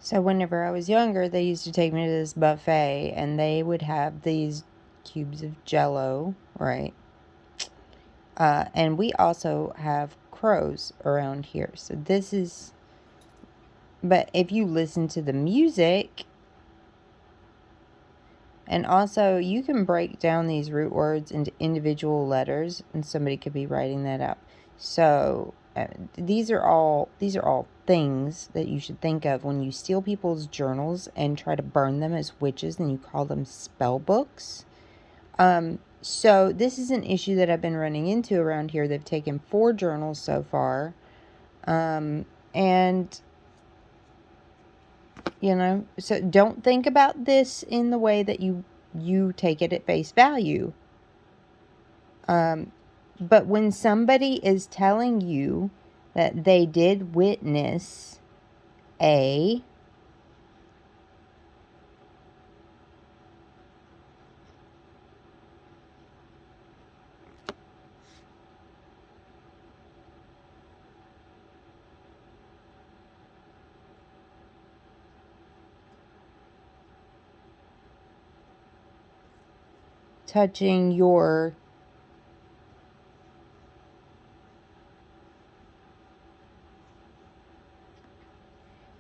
So whenever I was younger, they used to take me to this buffet, and they would have these cubes of Jell-O, right? And we also have crows around here. So this is... But if you listen to the music... And also, you can break down these root words into individual letters, and somebody could be writing that out. So these are all things that you should think of when you steal people's journals and try to burn them as witches, and you call them spell books. So this is an issue that I've been running into around here. They've taken 4 journals so far, and you know, so don't think about this in the way that you take it at face value. But when somebody is telling you that they did witness a touching your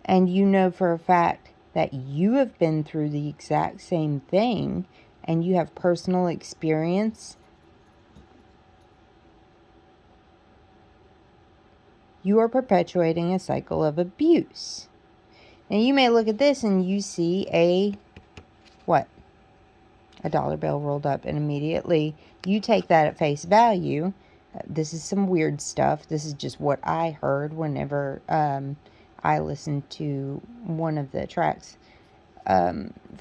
and you know for a fact that you have been through the exact same thing and you have personal experience, you are perpetuating a cycle of abuse. Now you may look at this and you see a dollar bill rolled up, and immediately you take that at face value. This is some weird stuff. This is just what I heard whenever I listened to one of the tracks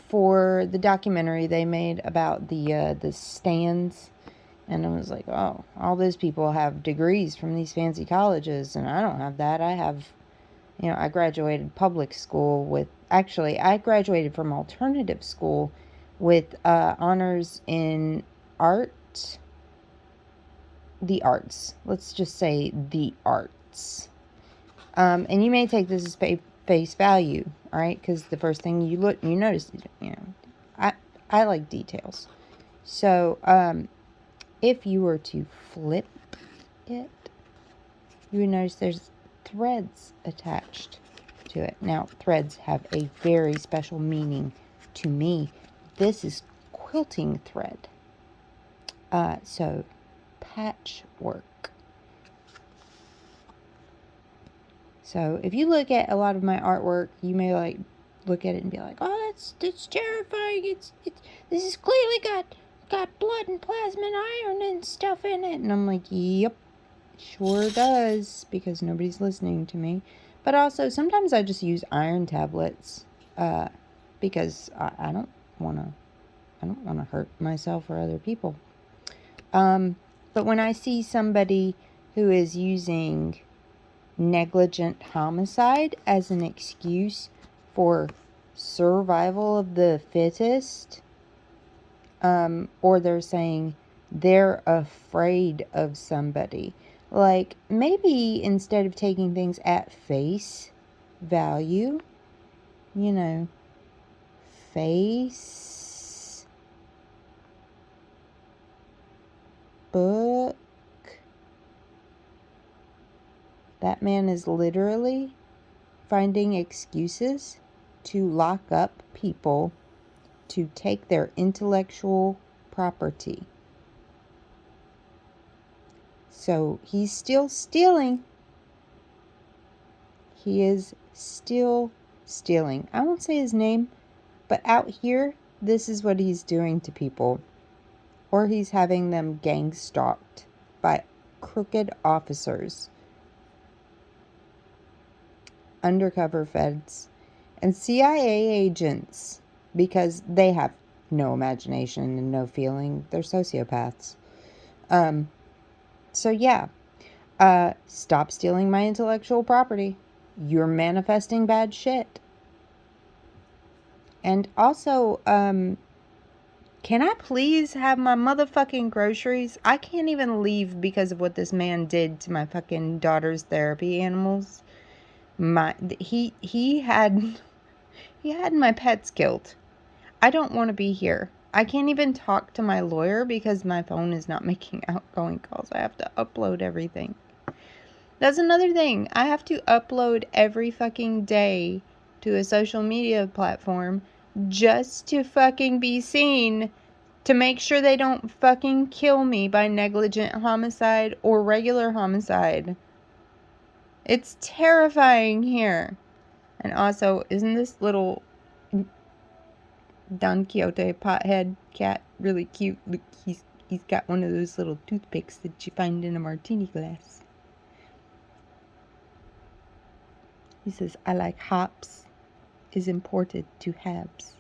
for the documentary they made about the stands. And I was like, oh, all those people have degrees from these fancy colleges, and I don't have that. I have, I graduated public school with, actually, I graduated from alternative school with honors in the arts. Let's just say the arts. And you may take this as face value, all right? Because the first thing you notice, I like details. So, if you were to flip it, you would notice there's threads attached to it. Now, threads have a very special meaning to me. This is quilting thread. So, patchwork. So, if you look at a lot of my artwork, you may look at it and be like, "Oh, that's terrifying. This is clearly got blood and plasma and iron and stuff in it." And I'm like, "Yep, sure does," because nobody's listening to me. But also, sometimes I just use iron tablets because I don't want to hurt myself or other people. But when I see somebody who is using negligent homicide as an excuse for survival of the fittest, or they're saying they're afraid of somebody, like maybe instead of taking things at face value, Facebook. That man is literally finding excuses to lock up people to take their intellectual property. So he's still stealing. He is still stealing. I won't say his name, but out here, this is what he's doing to people. Or he's having them gang stalked by crooked officers, undercover feds, and CIA agents, because they have no imagination and no feeling. They're sociopaths. So yeah, stop stealing my intellectual property. You're manifesting bad shit. And also, can I please have my motherfucking groceries? I can't even leave because of what this man did to my fucking daughter's therapy animals. He had He had my pets killed. I don't want to be here. I can't even talk to my lawyer because my phone is not making outgoing calls. I have to upload everything. That's another thing. I have to upload every fucking day to a social media platform just to fucking be seen, to make sure they don't fucking kill me by negligent homicide or regular homicide. It's terrifying here. And also, isn't this little Don Quixote pothead cat really cute? Look, he's got one of those little toothpicks that you find in a martini glass. He says, I like hops is imported to Habs.